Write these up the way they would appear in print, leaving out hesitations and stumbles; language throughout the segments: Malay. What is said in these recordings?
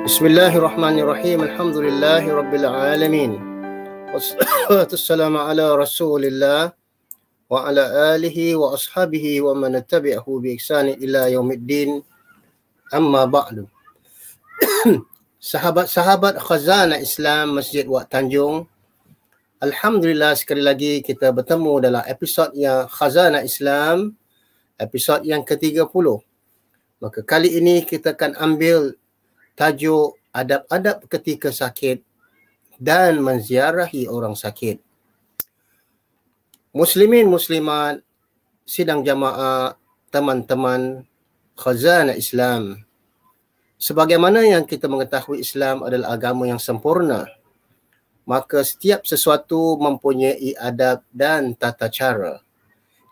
Bismillahirrahmanirrahim. Alhamdulillahi Rabbil Alamin. Wassalatu wassalamu ala Rasulillah wa ala alihi wa ashabihi wa man tabi'ahu bi ihsani ila yaumiddin. Amma ba'du. Sahabat-sahabat Khazanah Islam Masjid Wak Tanjung, alhamdulillah sekali lagi kita bertemu dalam episod yang Khazanah Islam, episod yang ke-30. Maka kali ini kita akan ambil tajuk adab-adab ketika sakit dan menziarahi orang sakit. Muslimin muslimat, sidang jamaah, teman-teman Khazanah Islam. Sebagaimana yang kita mengetahui, Islam adalah agama yang sempurna. Maka setiap sesuatu mempunyai adab dan tata cara.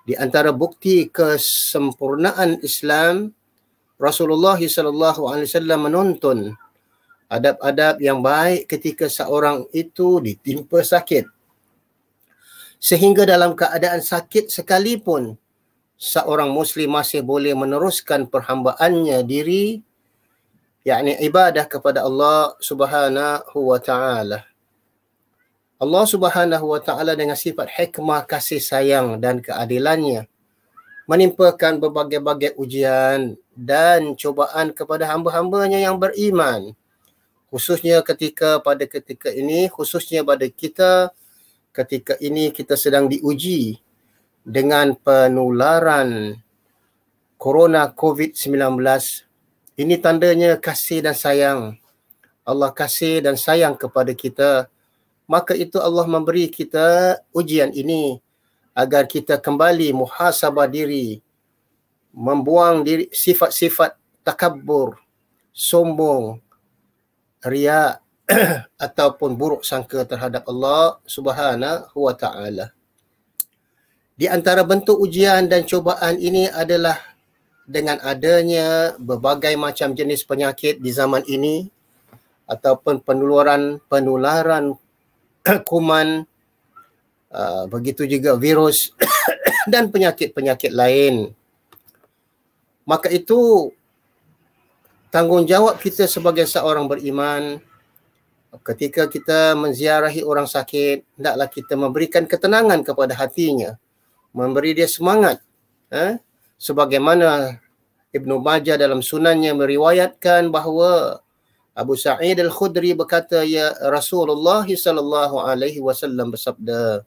Di antara bukti kesempurnaan Islam, Rasulullah SAW menuntun adab-adab yang baik ketika seorang itu ditimpa sakit. Sehingga dalam keadaan sakit sekalipun, seorang Muslim masih boleh meneruskan perhambaannya diri, yakni ibadah kepada Allah Subhanahu wa Ta'ala. Allah Subhanahu wa Ta'ala dengan sifat hikmah, kasih sayang dan keadilannya menimpakan berbagai-bagai ujian dan cubaan kepada hamba-hambanya yang beriman. Khususnya ketika ini, khususnya pada kita, ketika ini kita sedang diuji dengan penularan Corona COVID-19. Ini tandanya kasih dan sayang. Allah kasih dan sayang kepada kita. Maka itu Allah memberi kita ujian ini agar kita kembali muhasabah diri, membuang diri sifat-sifat takabbur, sombong, riya ataupun buruk sangka terhadap Allah Subhanahu wa Ta'ala. Di antara bentuk ujian dan cubaan ini adalah dengan adanya berbagai macam jenis penyakit di zaman ini, ataupun penularan kuman, begitu juga virus dan penyakit-penyakit lain. Maka itu tanggungjawab kita sebagai seorang beriman, ketika kita menziarahi orang sakit, hendaklah kita memberikan ketenangan kepada hatinya, memberi dia semangat. Sebagaimana Ibnu Majah dalam sunannya meriwayatkan bahawa Abu Sa'id Al-Khudri berkata, ya Rasulullah sallallahu alaihi wasallam bersabda,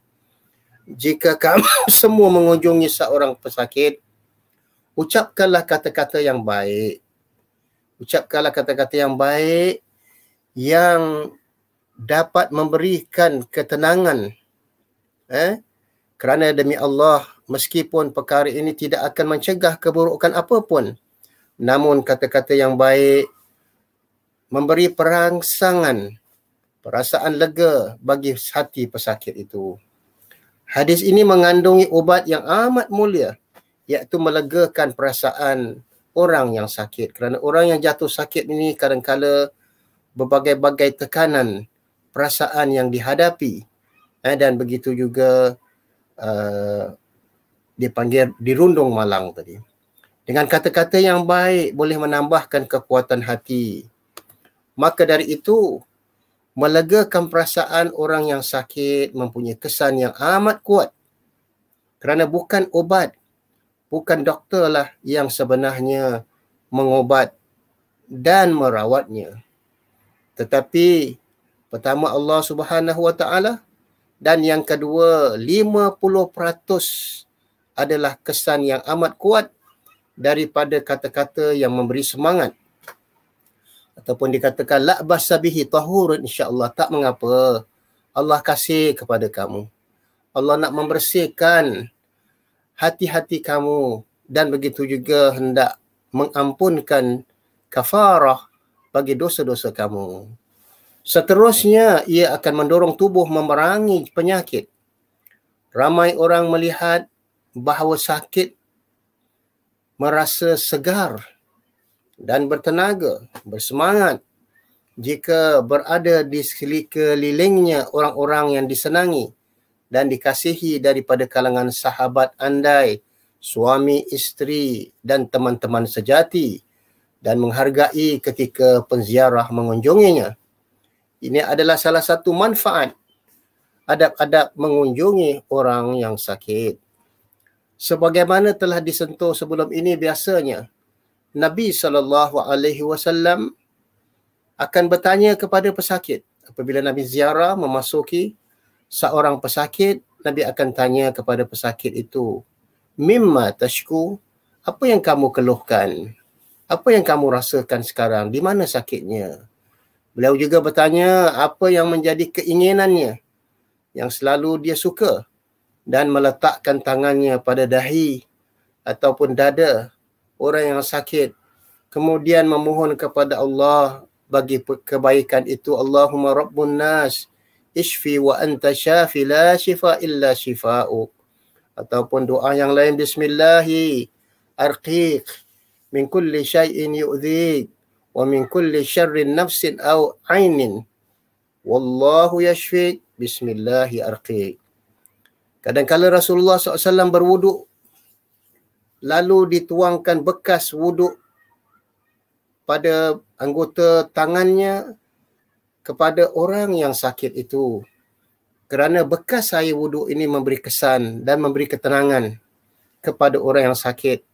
jika kamu semua mengunjungi seorang pesakit, ucapkanlah kata-kata yang baik. Ucapkanlah kata-kata yang baik yang dapat memberikan ketenangan. Kerana demi Allah, meskipun perkara ini tidak akan mencegah keburukan apapun, namun kata-kata yang baik memberi perasaan lega bagi hati pesakit itu. Hadis ini mengandungi ubat yang amat mulia, iaitu melegakan perasaan orang yang sakit. Kerana orang yang jatuh sakit ini kadang-kala berbagai-bagai tekanan perasaan yang dihadapi, dan begitu juga dipanggil dirundung malang tadi. Dengan kata-kata yang baik boleh menambahkan kekuatan hati. Maka dari itu, melegakan perasaan orang yang sakit mempunyai kesan yang amat kuat. Kerana bukan obat, bukan doktor lah yang sebenarnya mengobat dan merawatnya. Tetapi pertama Allah Subhanahu wa Ta'ala, dan yang kedua 50% adalah kesan yang amat kuat daripada kata-kata yang memberi semangat. Ataupun dikatakan la basa bihi tahurun, insya-Allah, tak mengapa. Allah kasih kepada kamu. Allah nak membersihkan hati-hati kamu, dan begitu juga hendak mengampunkan kafarah bagi dosa-dosa kamu. Seterusnya, ia akan mendorong tubuh memerangi penyakit. Ramai orang melihat bahawa sakit merasa segar dan bertenaga, bersemangat jika berada di sekelilingnya orang-orang yang disenangi dan dikasihi daripada kalangan sahabat andai, suami, isteri dan teman-teman sejati. dan menghargai ketika penziarah mengunjunginya. Ini adalah salah satu manfaat adab-adab mengunjungi orang yang sakit. Sebagaimana telah disentuh sebelum ini, biasanya Nabi SAW akan bertanya kepada pesakit. Apabila Nabi ziarah memasuki seorang pesakit, Nabi akan tanya kepada pesakit itu, mimma tashku, apa yang kamu keluhkan? Apa yang kamu rasakan sekarang? Di mana sakitnya? Beliau juga bertanya apa yang menjadi keinginannya, yang selalu dia suka, dan meletakkan tangannya pada dahi ataupun dada orang yang sakit. Kemudian memohon kepada Allah bagi kebaikan itu. Allahumma rabbun nas, ishfi wa anta syafi la shifa illa shifa'uk. Ataupun doa yang lain, bismillahi arqiq min kulli syai'in yu'dhik wa min kulli syarrin nafsin aw ainin wallahu yashfik bismillahi arqiq. Kadang-kala Rasulullah SAW berwuduk, lalu dituangkan bekas wuduk pada anggota tangannya kepada orang yang sakit itu. Kerana bekas air wuduk ini memberi kesan dan memberi ketenangan kepada orang yang sakit.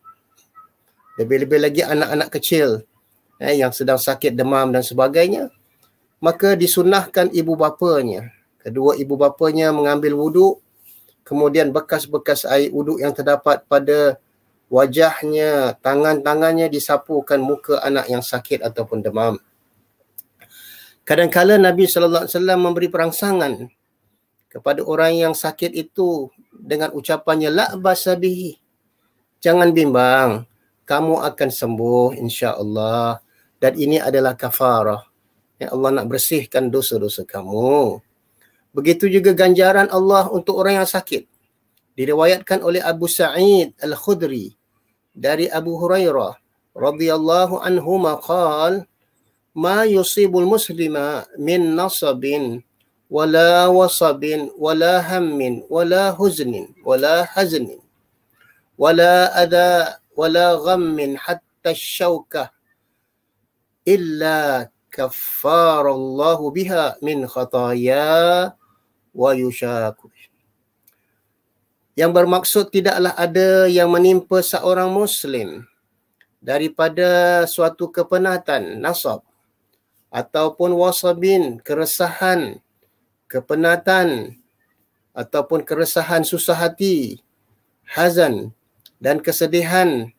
Lebih-lebih lagi anak-anak kecil yang sedang sakit demam dan sebagainya, maka disunahkan ibu bapanya, kedua ibu bapanya mengambil wuduk, kemudian bekas-bekas air wuduk yang terdapat pada wajahnya, tangan-tangannya disapukan muka anak yang sakit ataupun demam. Kadang-kala Nabi SAW memberi perangsangan kepada orang yang sakit itu dengan ucapannya, la ba'sa bihi, jangan bimbang, kamu akan sembuh insya-Allah, dan ini adalah kafarah. Ya, Allah nak bersihkan dosa-dosa kamu. Begitu juga ganjaran Allah untuk orang yang sakit. Diriwayatkan oleh Abu Sa'id Al-Khudri dari Abu Hurairah radhiyallahu anhu qala, ma yusibul muslima min nasabin wala wasabin wala hammin wala huznin wala haznin wala adha wala ghammin hatta syauka illa kaffarallahu biha min khataya wa yushaku. Yang bermaksud tidaklah ada yang menimpa seorang Muslim daripada suatu kepenatan, nasab, ataupun wasabin, keresahan, kepenatan, ataupun keresahan susah hati, hazan, dan kesedihan,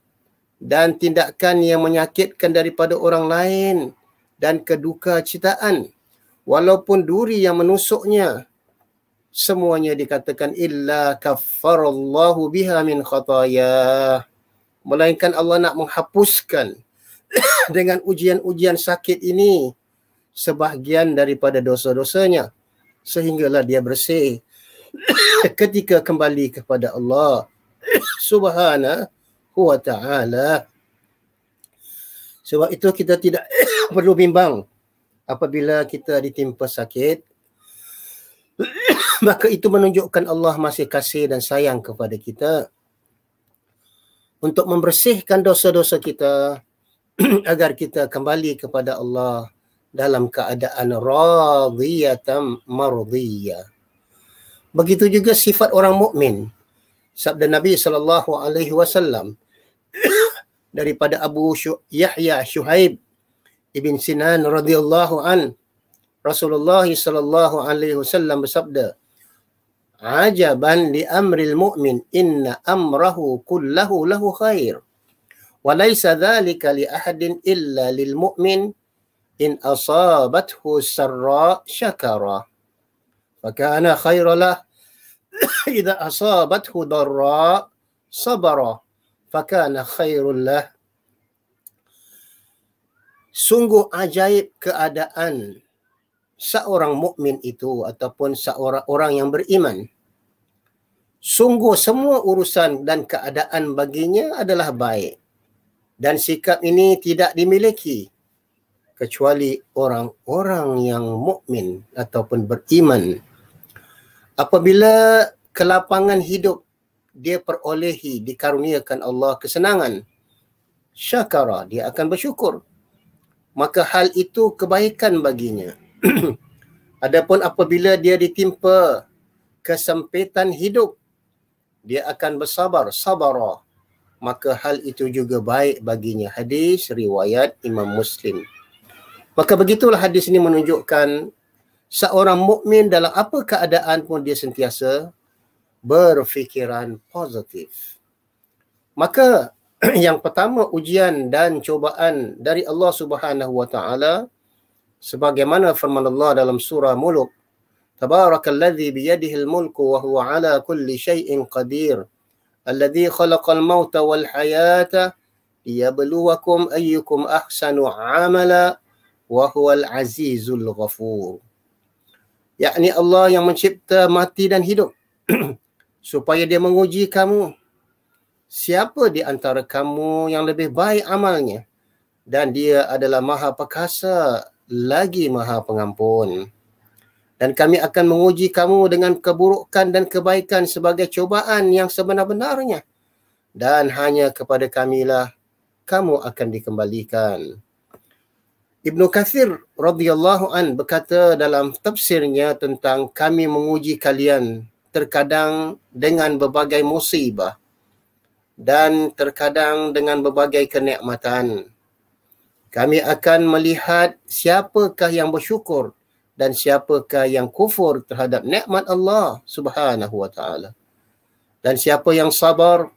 dan tindakan yang menyakitkan daripada orang lain, dan keduka citaan, walaupun duri yang menusuknya, semuanya dikatakan illa kaffarallahu biha min khataya, melainkan Allah nak menghapuskan dengan ujian-ujian sakit ini sebahagian daripada dosa-dosanya, sehinggalah dia bersih ketika kembali kepada Allah Subhanahu wa ta'ala. Sebab itu kita tidak perlu bimbang apabila kita ditimpa sakit. Maka itu menunjukkan Allah masih kasih dan sayang kepada kita untuk membersihkan dosa-dosa kita agar kita kembali kepada Allah dalam keadaan radiyatan mardiyah. Begitu juga sifat orang mukmin. Sabda Nabi SAW daripada Abu Yahya Syuhaib ibn Sinan radhiyallahu an, Rasulullah SAW bersabda, ajaban li amril mu'min inna amrahu kullahu lahu khair wa laysa dhalika li ahadin illa lil mu'min in asabathu sarra syakara fa kana khairan lah idza asabathu darra sabara fa kana khairul lah. Sungguh ajaib keadaan seorang mukmin itu ataupun seorang orang yang beriman. Sungguh semua urusan dan keadaan baginya adalah baik. Dan sikap ini tidak dimiliki kecuali orang-orang yang mukmin ataupun beriman. Apabila kelapangan hidup dia perolehi, dikaruniakan Allah kesenangan, syakara, dia akan bersyukur. Maka hal itu kebaikan baginya. Adapun apabila dia ditimpa kesempitan hidup, dia akan bersabar, sabara, maka hal itu juga baik baginya. Hadis riwayat Imam Muslim. Maka begitulah hadis ini menunjukkan seorang mukmin dalam apa keadaan pun dia sentiasa berfikiran positif. Maka yang pertama, ujian dan cubaan dari Allah Subhanahu wa taala sebagaimana firman Allah dalam surah Mulk, Tabarakalladzi biyadihil mulku wa huwa ala kulli syai'in qadir, alladzi khalaqal mauta wal hayata liyabluwakum ayyukum ahsanu amala wa huwal azizul ghafur. Yakni Allah yang mencipta mati dan hidup supaya dia menguji kamu. Siapa di antara kamu yang lebih baik amalnya? Dan dia adalah Maha Perkasa lagi Maha Pengampun. Dan kami akan menguji kamu dengan keburukan dan kebaikan sebagai cubaan yang sebenar-benarnya. Dan hanya kepada kamilah kamu akan dikembalikan. Ibnu Katsir radhiyallahu an berkata dalam tafsirnya tentang kami menguji kalian terkadang dengan berbagai musibah dan terkadang dengan berbagai kenikmatan. Kami akan melihat siapakah yang bersyukur dan siapakah yang kufur terhadap nikmat Allah Subhanahu wa taala. Dan siapa yang sabar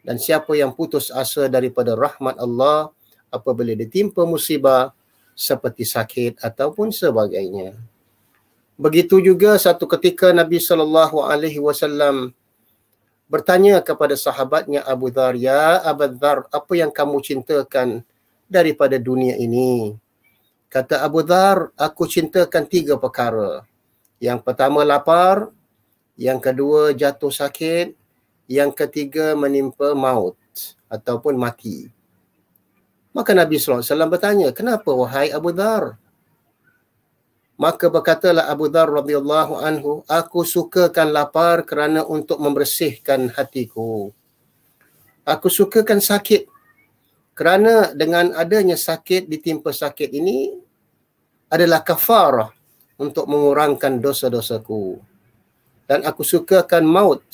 dan siapa yang putus asa daripada rahmat Allah apabila ditimpa musibah seperti sakit ataupun sebagainya. Begitu juga satu ketika Nabi SAW bertanya kepada sahabatnya Abu Dhar, "Ya Abu Dhar, apa yang kamu cintakan daripada dunia ini?" Kata Abu Dhar, "Aku cintakan 3 perkara. Yang pertama lapar, yang kedua jatuh sakit, yang ketiga menimpa maut ataupun mati." Maka Nabi SAW bertanya, "Kenapa wahai Abu Dhar?" Maka berkatalah Abu Dhar radhiyallahu anhu, "Aku sukakan lapar kerana untuk membersihkan hatiku. Aku sukakan sakit kerana dengan adanya sakit, ditimpa sakit ini adalah kafarah untuk mengurangkan dosa-dosaku. Dan aku sukakan maut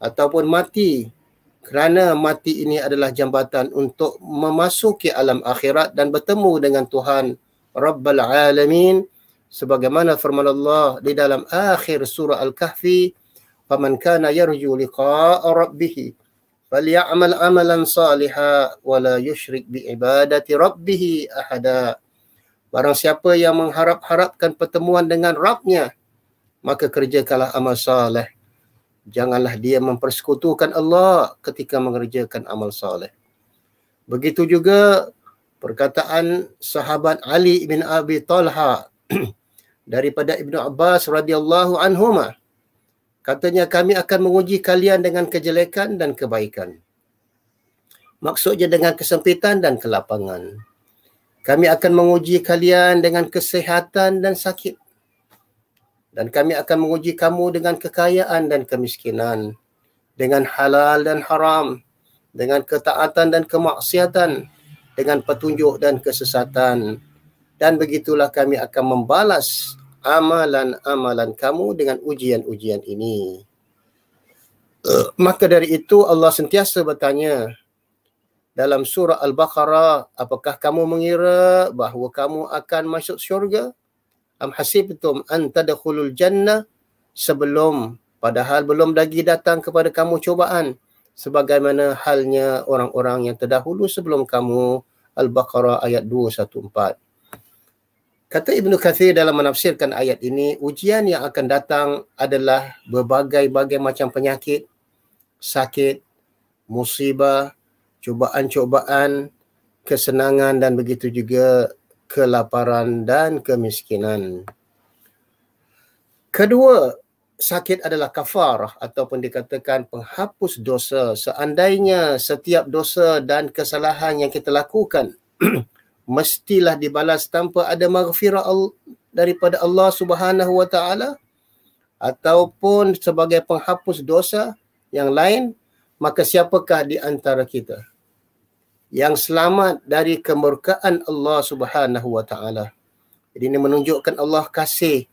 ataupun mati kerana mati ini adalah jambatan untuk memasuki alam akhirat dan bertemu dengan Tuhan Rabbul Alamin. Sebagaimana firman Allah di dalam akhir surah Al-Kahfi, "Faman kana yarju liqa'a rabbih falyamal amalan salihan wa la yusyrik bi ibadati rabbih ahada." Barang siapa yang mengharap-harapkan pertemuan dengan Rabbnya, maka kerjakanlah amal saleh. Janganlah dia mempersekutukan Allah ketika mengerjakan amal saleh. Begitu juga perkataan sahabat Ali bin Abi Talha daripada Ibnu Abbas radhiyallahu anhuma. Katanya, "Kami akan menguji kalian dengan kejelekan dan kebaikan." Maksudnya dengan kesempitan dan kelapangan. "Kami akan menguji kalian dengan kesehatan dan sakit. Dan kami akan menguji kamu dengan kekayaan dan kemiskinan, dengan halal dan haram, dengan ketaatan dan kemaksiatan, dengan petunjuk dan kesesatan. Dan begitulah kami akan membalas amalan-amalan kamu dengan ujian-ujian ini." Maka dari itu Allah sentiasa bertanya dalam surah Al-Baqarah, "Apakah kamu mengira bahawa kamu akan masuk syurga? Am hasibtum an tadkhulul jannah?" Padahal belum lagi datang kepada kamu cubaan sebagaimana halnya orang-orang yang terdahulu sebelum kamu. Al-Baqarah ayat 214. Kata Ibnu Katsir dalam menafsirkan ayat ini, ujian yang akan datang adalah berbagai-bagai macam penyakit, sakit, musibah, cubaan-cubaan, kesenangan dan begitu juga kelaparan dan kemiskinan. Kedua, sakit adalah kafarah ataupun dikatakan penghapus dosa. Seandainya setiap dosa dan kesalahan yang kita lakukan mestilah dibalas tanpa ada maghfirah daripada Allah Subhanahu wa taala ataupun sebagai penghapus dosa yang lain, maka siapakah di antara kita yang selamat dari kemurkaan Allah Subhanahu wa taala. Jadi ini menunjukkan Allah kasih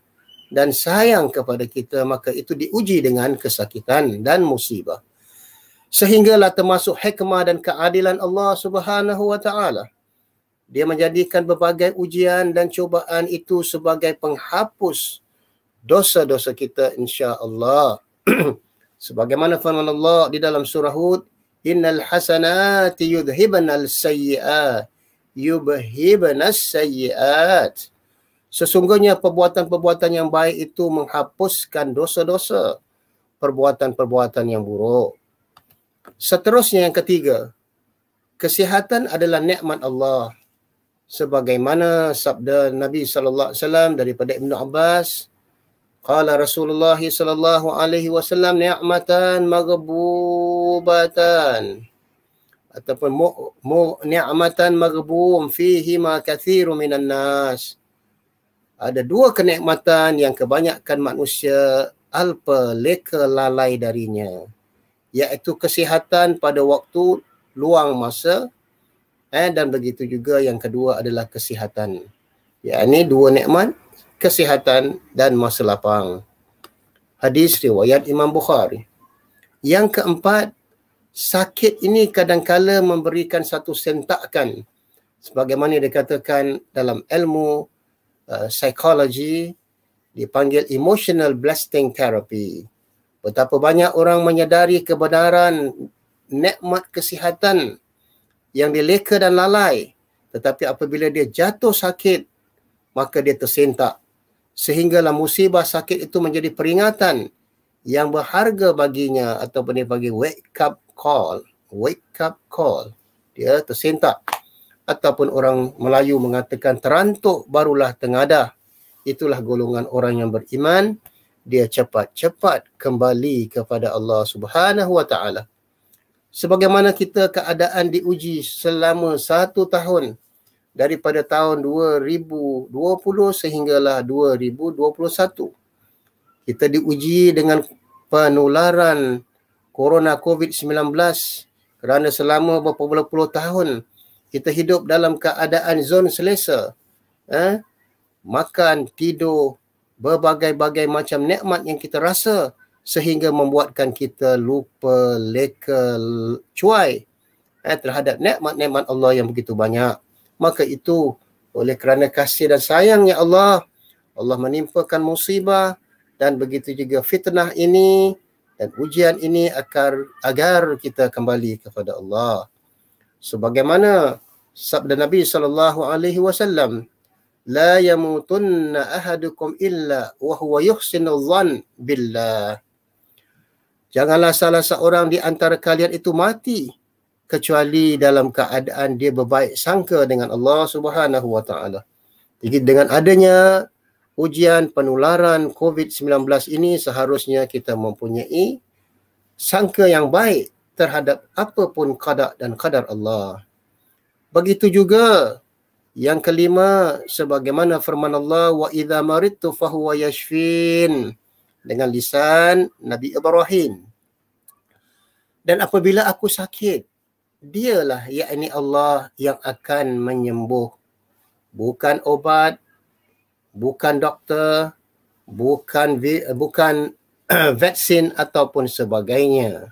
dan sayang kepada kita, maka itu diuji dengan kesakitan dan musibah. Sehinggalah termasuk hikmah dan keadilan Allah Subhanahu wa taala. Dia menjadikan berbagai ujian dan cubaan itu sebagai penghapus dosa-dosa kita, insya-Allah. Sebagaimana firman Allah di dalam surah Hud, innal hasanati yudhibanal sayyi'at, yubhibanas sayyi'at. Sesungguhnya perbuatan-perbuatan yang baik itu menghapuskan dosa-dosa, perbuatan-perbuatan yang buruk. Seterusnya yang ketiga, kesihatan adalah nikmat Allah. Sebagaimana sabda Nabi sallallahu alaihi wasallam daripada Ibnu Abbas, qala Rasulullah sallallahu alaihi wasallam, ni'matan maghbubatan, ataupun ni'matan maghbum fihi ma katsirun minan nas. Ada dua kenikmatan yang kebanyakan manusia alpa leka lalai darinya, iaitu kesihatan pada waktu luang masa, dan begitu juga yang kedua adalah kesihatan. Yakni dua nikmat, kesihatan dan masa lapang. Hadis riwayat Imam Bukhari. Yang keempat, sakit ini kadangkala memberikan satu sentakan, sebagaimana dikatakan dalam ilmu psikologi, dipanggil emotional blasting therapy. Betapa banyak orang menyadari kebenaran nikmat kesihatan yang dileka dan lalai, tetapi apabila dia jatuh sakit, maka dia tersentak. Sehinggalah musibah sakit itu menjadi peringatan yang berharga baginya, ataupun dia panggil wake up call. Wake up call. Dia tersentak. Ataupun orang Melayu mengatakan terantuk barulah tengadah. Itulah golongan orang yang beriman. Dia cepat-cepat kembali kepada Allah Subhanahu wa taala. Sebagaimana kita keadaan diuji selama 1 tahun, daripada tahun 2020 sehinggalah 2021. Kita diuji dengan penularan corona COVID-19 kerana selama berpuluh-puluh tahun kita hidup dalam keadaan zon selesa. Makan, tidur, berbagai-bagai macam nikmat yang kita rasa, sehingga membuatkan kita lupa, leka, cuai terhadap nikmat-nikmat Allah yang begitu banyak. Maka itu oleh kerana kasih dan sayangnya Allah, Allah menimpakan musibah dan begitu juga fitnah ini dan ujian ini agar kita kembali kepada Allah. Sebagaimana sabda Nabi SAW, la yamutunna ahadukum illa wa huwa yuhsinu dhann billah. Janganlah salah seorang di antara kalian itu mati kecuali dalam keadaan dia berbaik sangka dengan Allah Subhanahu wa taala. Jadi dengan adanya ujian penularan COVID-19 ini, seharusnya kita mempunyai sangka yang baik terhadap apapun qada dan qadar Allah. Begitu juga yang kelima, sebagaimana firman Allah, wa idza maridtu fahuwa yashfin, dengan lisan Nabi Ibrahim. Dan apabila aku sakit, dialah yakni Allah yang akan menyembuh. Bukan obat, bukan doktor, bukan vaksin ataupun sebagainya.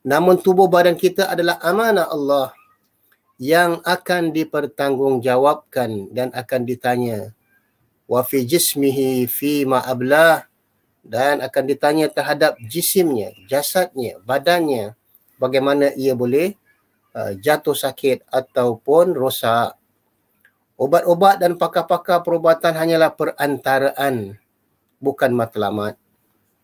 Namun tubuh badan kita adalah amanah Allah yang akan dipertanggungjawabkan dan akan ditanya. Wa fi jismihi fi ma ablah, dan akan ditanya terhadap jisimnya, jasadnya, badannya, bagaimana ia boleh jatuh sakit ataupun rosak. Obat-obat dan pakar-pakar perubatan hanyalah perantaraan, bukan matlamat.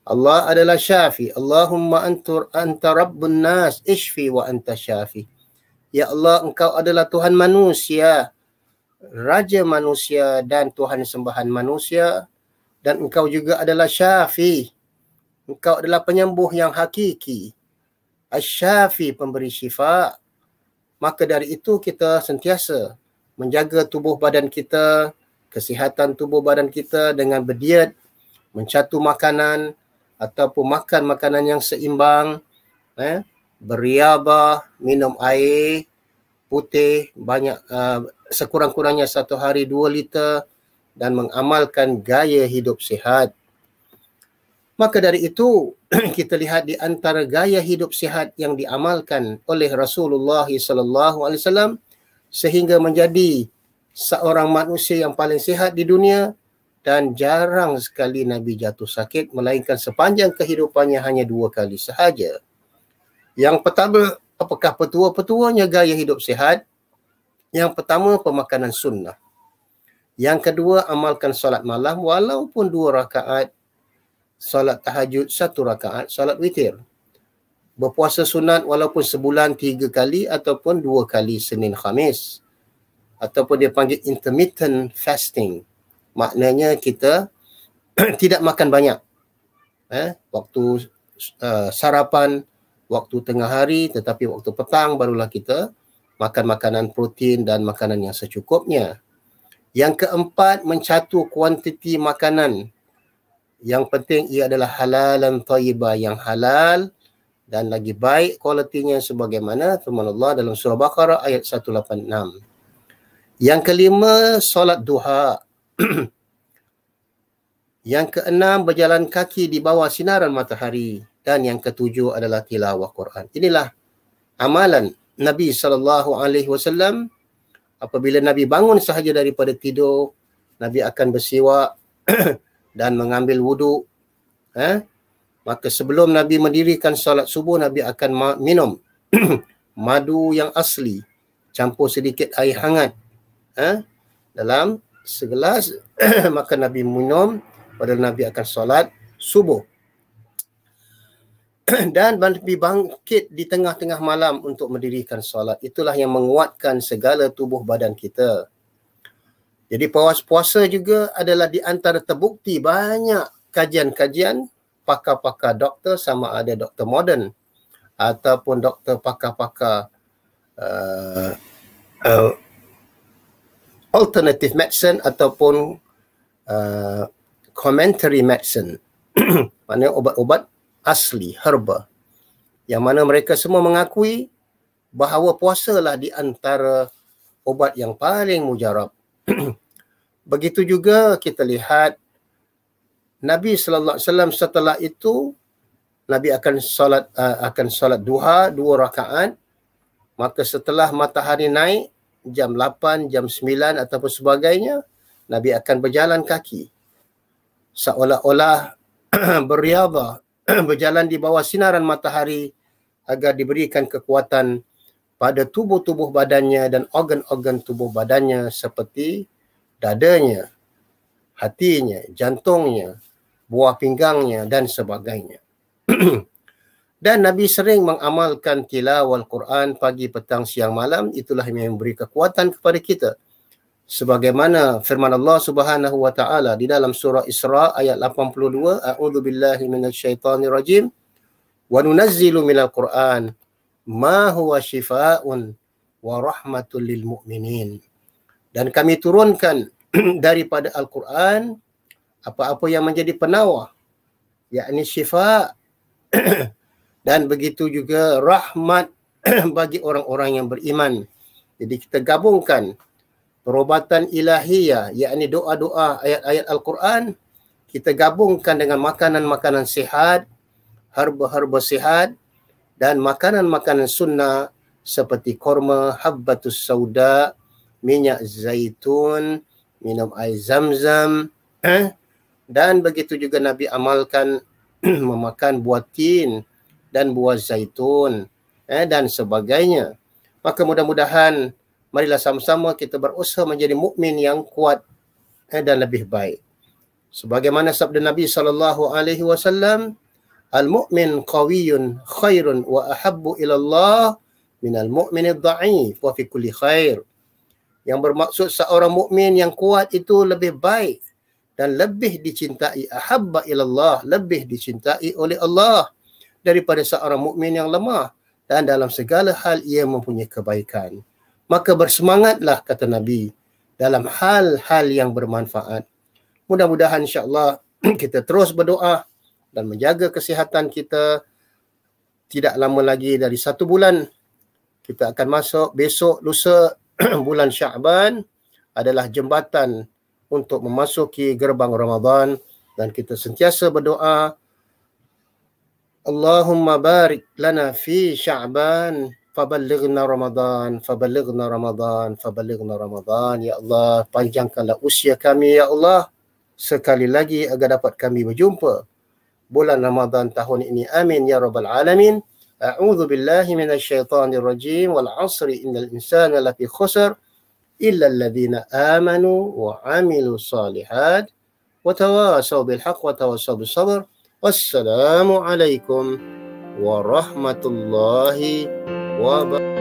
Allah adalah syafi. Allahumma anta rabbun nas, ishfi wa anta syafi. Ya Allah, engkau adalah Tuhan manusia, Raja manusia dan Tuhan sembahan manusia, dan engkau juga adalah syafi. Engkau adalah penyembuh yang hakiki. Asy-syafi, pemberi syifa. Maka dari itu kita sentiasa menjaga tubuh badan kita, kesihatan tubuh badan kita dengan berdiet, mencatu makanan ataupun makan makanan yang seimbang, berriyadhah, minum air, putih banyak, sekurang-kurangnya 1 hari 2 liter, dan mengamalkan gaya hidup sihat. Maka dari itu kita lihat di antara gaya hidup sihat yang diamalkan oleh Rasulullah SAW sehingga menjadi seorang manusia yang paling sihat di dunia, dan jarang sekali Nabi jatuh sakit, melainkan sepanjang kehidupannya hanya 2 kali sahaja. Yang pertama, apakah petua-petuanya gaya hidup sihat? Yang pertama, pemakanan sunnah. Yang kedua, amalkan solat malam walaupun 2 rakaat, solat tahajud 1 rakaat, solat witir. Berpuasa sunat walaupun sebulan 3 kali ataupun 2 kali Senin Khamis. Ataupun dia panggil intermittent fasting. Maknanya kita tidak makan banyak. Waktu sarapan, waktu tengah hari, tetapi waktu petang barulah kita makan makanan protein dan makanan yang secukupnya. Yang keempat, mencatu kuantiti makanan. Yang penting ia adalah halalan thayyibah, yang halal dan lagi baik kualitinya sebagaimana firman Allah dalam surah Baqarah ayat 186. Yang kelima, solat duha. Yang keenam, berjalan kaki di bawah sinaran matahari. Dan yang ketujuh adalah tilawah Quran. Inilah amalan Nabi SAW. Apabila Nabi bangun sahaja daripada tidur, Nabi akan bersiwak dan mengambil wuduk. Maka sebelum Nabi mendirikan solat subuh, Nabi akan minum madu yang asli, campur sedikit air hangat dalam segelas. Maka Nabi minum, padahal Nabi akan solat subuh. Dan Nabi bangkit di tengah-tengah malam untuk mendirikan solat. Itulah yang menguatkan segala tubuh badan kita. Jadi puasa juga adalah di antara terbukti banyak kajian-kajian pakar-pakar doktor, sama ada doktor moden ataupun doktor pakar-pakar alternative medicine ataupun commentary medicine. Maknanya obat-obat asli, herba. Yang mana mereka semua mengakui bahawa puasalah di antara obat yang paling mujarab. Begitu juga kita lihat Nabi sallallahu alaihi wasallam setelah itu Nabi akan solat duha 2 rakaat. Maka setelah matahari naik jam 8, jam 9 ataupun sebagainya, Nabi akan berjalan kaki. Seolah-olah berriyadhah, berjalan di bawah sinaran matahari agar diberikan kekuatan pada tubuh-tubuh badannya dan organ-organ tubuh badannya seperti dadanya, hatinya, jantungnya, buah pinggangnya dan sebagainya. Dan Nabi sering mengamalkan tilawah Al-Quran pagi, petang, siang, malam. Itulah yang memberi kekuatan kepada kita. Sebagaimana firman Allah Subhanahu wa taala di dalam surah Isra ayat 82, A'udzu billahi minasyaitonir rajim. Wa nunazzilu minal Qur'an ma huwa syifaa'un wa rahmatul lil mu'minin. Dan kami turunkan daripada Al-Quran apa-apa yang menjadi penawar, yakni syifa' dan begitu juga rahmat bagi orang-orang yang beriman. Jadi kita gabungkan perubatan ilahiyah, yakni doa-doa ayat-ayat Al-Quran, kita gabungkan dengan makanan-makanan sihat, herba-herba sihat, dan makanan-makanan sunnah seperti korma, habbatus sauda, minyak zaitun, minum air zam-zam, dan begitu juga Nabi amalkan memakan buah tin dan buah zaitun dan sebagainya. Maka mudah-mudahan marilah sama-sama kita berusaha menjadi mukmin yang kuat dan lebih baik. Sebagaimana sabda Nabi SAW, al-mu'min qawiyyun khairun wa ahabbu ila Allah minal mu'minid dha'if wa fi kulli khair. Yang bermaksud seorang mukmin yang kuat itu lebih baik dan lebih dicintai, ahabba ilallah, lebih dicintai oleh Allah daripada seorang mukmin yang lemah, dan dalam segala hal ia mempunyai kebaikan. Maka bersemangatlah, kata Nabi, dalam hal-hal yang bermanfaat. Mudah-mudahan insya-Allah kita terus berdoa dan menjaga kesihatan kita. Tidak lama lagi dari 1 bulan Kita akan masuk besok, lusa bulan Sya'ban adalah jembatan untuk memasuki gerbang Ramadan, dan kita sentiasa berdoa, Allahumma barik lana fi Sya'ban faballighna Ramadan, faballighna Ramadan, faballighna Ramadan. Ya Allah, panjangkanlah usia kami ya Allah sekali lagi agar dapat kami berjumpa bulan Ramadan tahun ini. Amin ya rabbal alamin. A'udzu billahi minasy syaithanir rajim. Wal 'asri innal insana lafi khusr illa alladhina amanu wa 'amilus shalihat wa tawasaw bil haqq wa tawasaw bis sabr. Wassalamu alaikum warahmatullahi wabarakatuh.